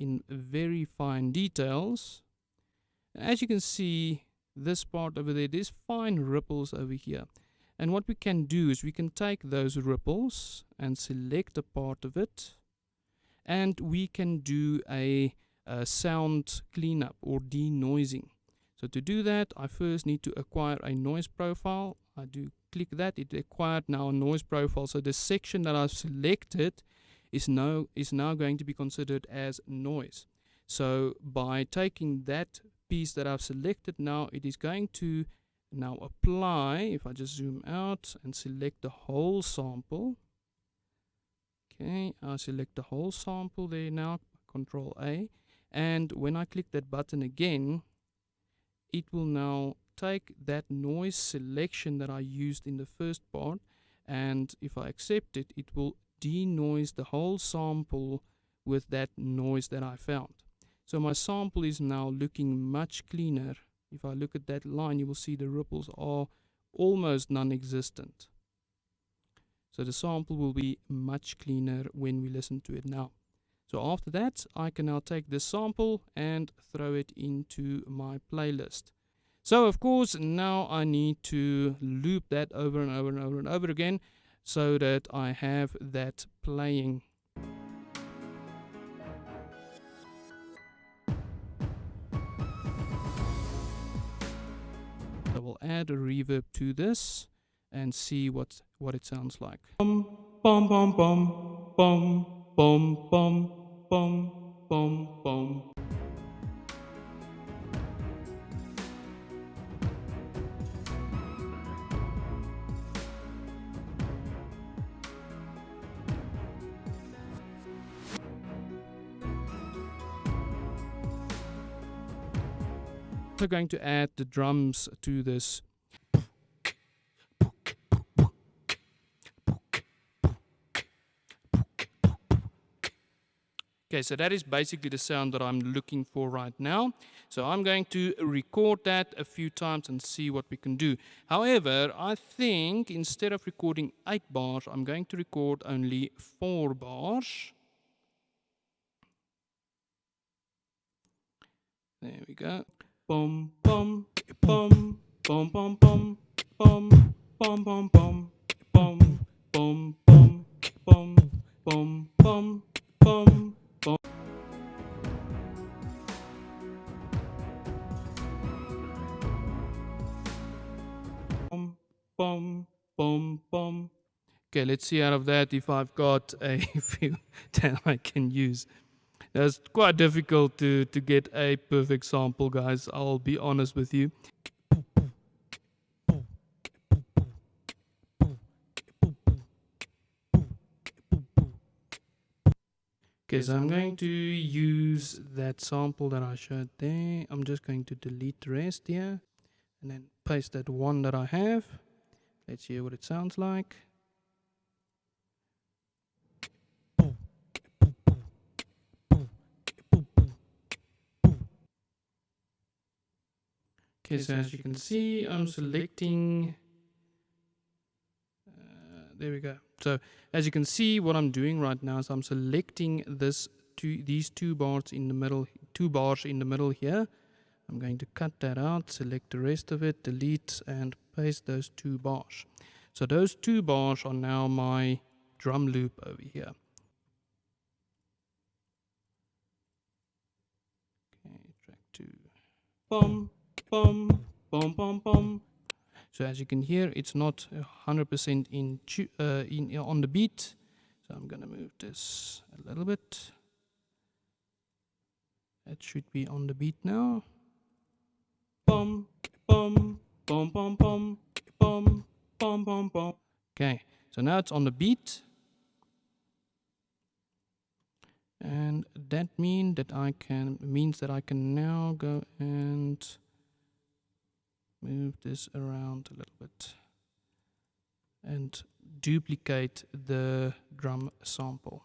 in very fine details. As you can see, this part over there, there's fine ripples over here. And what we can do is we can take those ripples and select a part of it, and we can do a sound cleanup or denoising. So to do that, I first need to acquire a noise profile. I do click that, it acquired now a noise profile. So the section that I've selected is now going to be considered as noise. So by taking that piece that I've selected now, it is going to now apply. If I just zoom out and select the whole sample. Okay, I select the whole sample there now, Control A. And when I click that button again, it will now take that noise selection that I used in the first part, and if I accept it, it will denoise the whole sample with that noise that I found. So my sample is now looking much cleaner. If I look at that line, you will see the ripples are almost non-existent. So the sample will be much cleaner when we listen to it now. So after that, I can now take this sample and throw it into my playlist. So of course, now I need to loop that over and over and over and over again so that I have that playing. I will add a reverb to this and see what it sounds like. Bum bum bum bum bum bum bum bum bum bum. I'm going to add the drums to this. Okay, so that is basically the sound that I'm looking for right now. So I'm going to record that a few times and see what we can do. However, I think instead of recording 8 bars, I'm going to record only 4 bars. There we go. Bum bum bum bum bum bum bum bum bum bum bum bum bum bum bum bum bum. Bum, bum, bum. Okay, let's see out of that if I've got a few that I can use. It's quite difficult to get a perfect sample, guys. I'll be honest with you. Okay, so I'm going to use that sample that I showed there. I'm just going to delete the rest here and then paste that one that I have. Let's hear what it sounds like. Okay, so as you can see, I'm selecting. There we go. So as you can see, what I'm doing right now is I'm selecting these 2 bars in the middle, 2 bars in the middle here. I'm going to cut that out, select the rest of it, delete, and paste those 2 bars. So those 2 bars are now my drum loop over here. Okay, track 2. Bum, bum, bum, bum, bum. So as you can hear, it's not 100% on the beat. So I'm gonna move this a little bit. That should be on the beat now. Bum, bum, bum, bum, bum, bum, bum, bum, bum. Okay, so now it's on the beat. And that means that I can now go and move this around a little bit and duplicate the drum sample.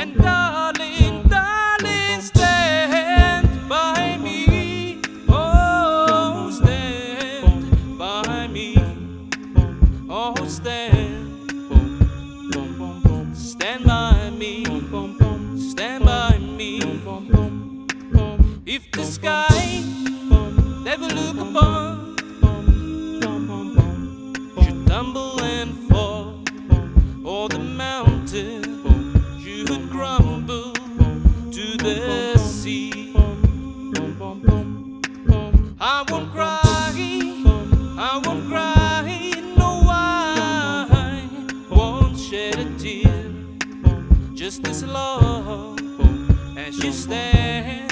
And darling, darling, stand by me. Oh, stand by me. Oh, stand by me. Stand by me. If the sky that we look upon should tumble and fall, or the mountain should crumble to the sea, I won't cry, I won't cry, no, I won't shed a tear, just as long as you stand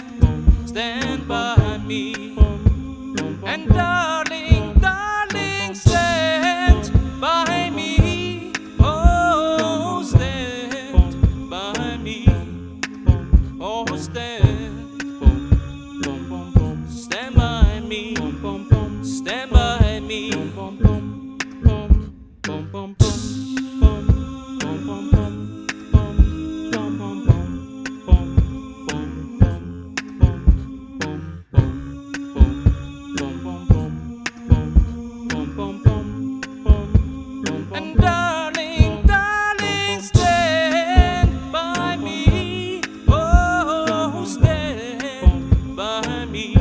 by me. And darling, darling, stand by me. Oh, stand by me. Oh, stand by me. Stand by me. And darling, darling, stand by me. Oh, stand by me.